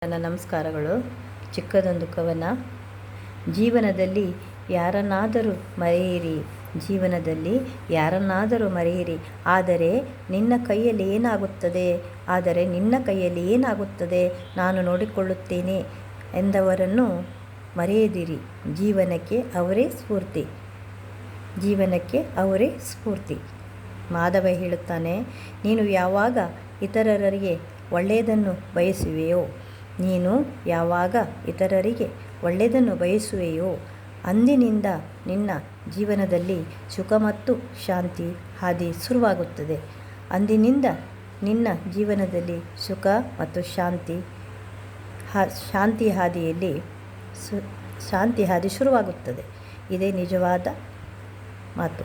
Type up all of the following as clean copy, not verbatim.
ನನ್ನ ನಮಸ್ಕಾರಗಳು. ಚಿಕ್ಕದೊಂದು ಕವನ. ಜೀವನದಲ್ಲಿ ಯಾರನ್ನಾದರೂ ಮರೆಯಿರಿ, ಜೀವನದಲ್ಲಿ ಯಾರನ್ನಾದರೂ ಮರೆಯಿರಿ, ಆದರೆ ನಿನ್ನ ಕೈಯಲ್ಲಿ ಏನಾಗುತ್ತದೆ ನಾನು ನೋಡಿಕೊಳ್ಳುತ್ತೇನೆ ಎಂದವರನ್ನು ಮರೆಯದಿರಿ. ಜೀವನಕ್ಕೆ ಅವರೇ ಸ್ಫೂರ್ತಿ. ಮಾಧವ ಹೇಳುತ್ತಾನೆ, ನೀನು ಯಾವಾಗ ಇತರರಿಗೆ ಒಳ್ಳೆಯದನ್ನು ಬಯಸುವೆಯೋ ಅಂದಿನಿಂದ ನಿನ್ನ ಜೀವನದಲ್ಲಿ ಸುಖ ಮತ್ತು ಶಾಂತಿ ಹಾದಿ ಶುರುವಾಗುತ್ತದೆ. ಶಾಂತಿ ಹಾದಿ ಶುರುವಾಗುತ್ತದೆ. ಇದೇ ನಿಜವಾದ ಮಾತು.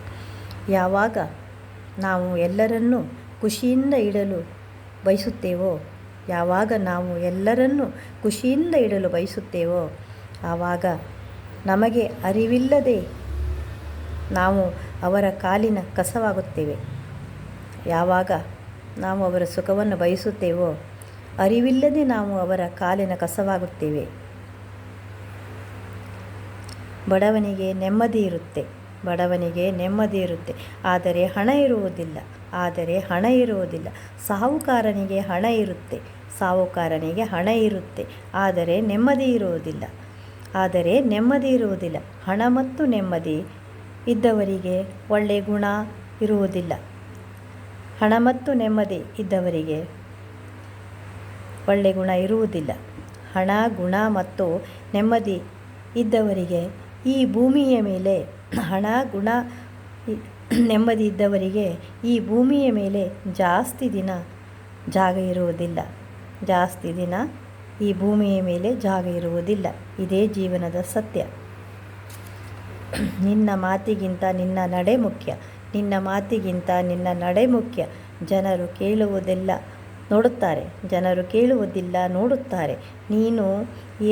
ಯಾವಾಗ ನಾವು ಎಲ್ಲರನ್ನೂ ಖುಷಿಯಿಂದ ಇಡಲು ಬಯಸುತ್ತೇವೋ ಆವಾಗ ನಮಗೆ ಅರಿವಿಲ್ಲದೆ ನಾವು ಅವರ ಕಾಲಿನ ಕಸವಾಗುತ್ತೇವೆ. ಯಾವಾಗ ನಾವು ಅವರ ಸುಖವನ್ನು ಬಯಸುತ್ತೇವೋ ಅರಿವಿಲ್ಲದೆ ನಾವು ಅವರ ಕಾಲಿನ ಕಸವಾಗುತ್ತೇವೆ. ಬಡವನಿಗೆ ನೆಮ್ಮದಿ ಇರುತ್ತೆ, ಆದರೆ ಹಣ ಇರುವುದಿಲ್ಲ. ಸಾಹುಕಾರನಿಗೆ ಹಣ ಇರುತ್ತೆ, ಆದರೆ ನೆಮ್ಮದಿ ಇರುವುದಿಲ್ಲ. ಹಣ ಮತ್ತು ನೆಮ್ಮದಿ ಇದ್ದವರಿಗೆ ಒಳ್ಳೆಯ ಗುಣ ಇರುವುದಿಲ್ಲ. ಹಣ, ಗುಣ ಮತ್ತು ನೆಮ್ಮದಿ ಇದ್ದವರಿಗೆ ಈ ಭೂಮಿಯ ಮೇಲೆ ಜಾಸ್ತಿ ದಿನ ಜಾಗ ಇರುವುದಿಲ್ಲ. ಇದೇ ಜೀವನದ ಸತ್ಯ. ನಿನ್ನ ಮಾತಿಗಿಂತ ನಿನ್ನ ನಡೆ ಮುಖ್ಯ. ಜನರು ಕೇಳುವುದಿಲ್ಲ, ನೋಡುತ್ತಾರೆ. ನೀನು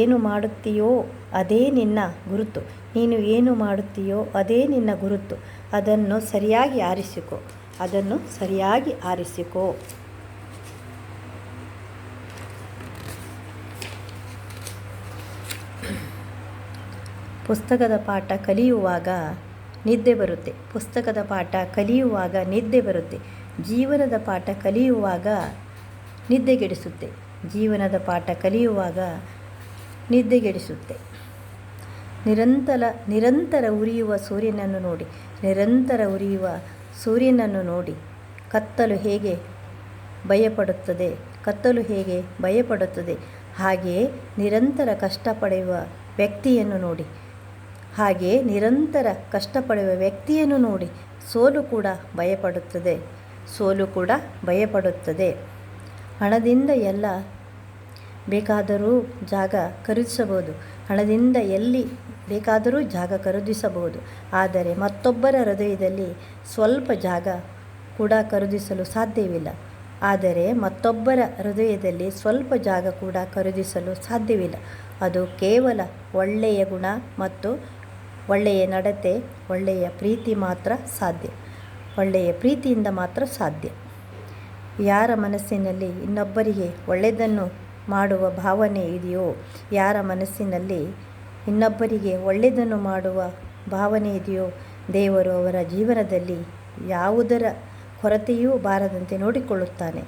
ಏನು ಮಾಡುತ್ತೀಯೋ ಅದೇ ನಿನ್ನ ಗುರುತು. ಅದನ್ನು ಸರಿಯಾಗಿ ಆರಿಸಿಕೋ. ಪುಸ್ತಕದ ಪಾಠ ಕಲಿಯುವಾಗ ನಿದ್ದೆ ಬರುತ್ತೆ. ಜೀವನದ ಪಾಠ ಕಲಿಯುವಾಗ ನಿದ್ದೆಗೆಡಿಸುತ್ತೆ. ನಿರಂತರ ಉರಿಯುವ ಸೂರ್ಯನನ್ನು ನೋಡಿ ಕತ್ತಲು ಹೇಗೆ ಭಯಪಡುತ್ತದೆ. ಹಾಗೆಯೇ ನಿರಂತರ ಕಷ್ಟಪಡುವ ವ್ಯಕ್ತಿಯನ್ನು ನೋಡಿ ಸೋಲು ಕೂಡ ಭಯಪಡುತ್ತದೆ. ಹಣದಿಂದ ಎಲ್ಲ ಬೇಕಾದರೂ ಜಾಗ ಖರೀದಿಸಬಹುದು, ಆದರೆ ಮತ್ತೊಬ್ಬರ ಹೃದಯದಲ್ಲಿ ಸ್ವಲ್ಪ ಜಾಗ ಕೂಡ ಖರೀದಿಸಲು ಸಾಧ್ಯವಿಲ್ಲ. ಅದು ಕೇವಲ ಒಳ್ಳೆಯ ಗುಣ ಮತ್ತು ಒಳ್ಳೆಯ ನಡತೆ, ಒಳ್ಳೆಯ ಪ್ರೀತಿಯಿಂದ ಮಾತ್ರ ಸಾಧ್ಯ. ಯಾರ ಮನಸ್ಸಿನಲ್ಲಿ ಇನ್ನೊಬ್ಬರಿಗೆ ಒಳ್ಳೆಯದನ್ನು ಮಾಡುವ ಭಾವನೆ ಇದೆಯೋ ದೇವರು ಅವರ ಜೀವನದಲ್ಲಿ ಯಾವುದರ ಕೊರತೆಯೂ ಬಾರದಂತೆ ನೋಡಿಕೊಳ್ಳುತ್ತಾನೆ.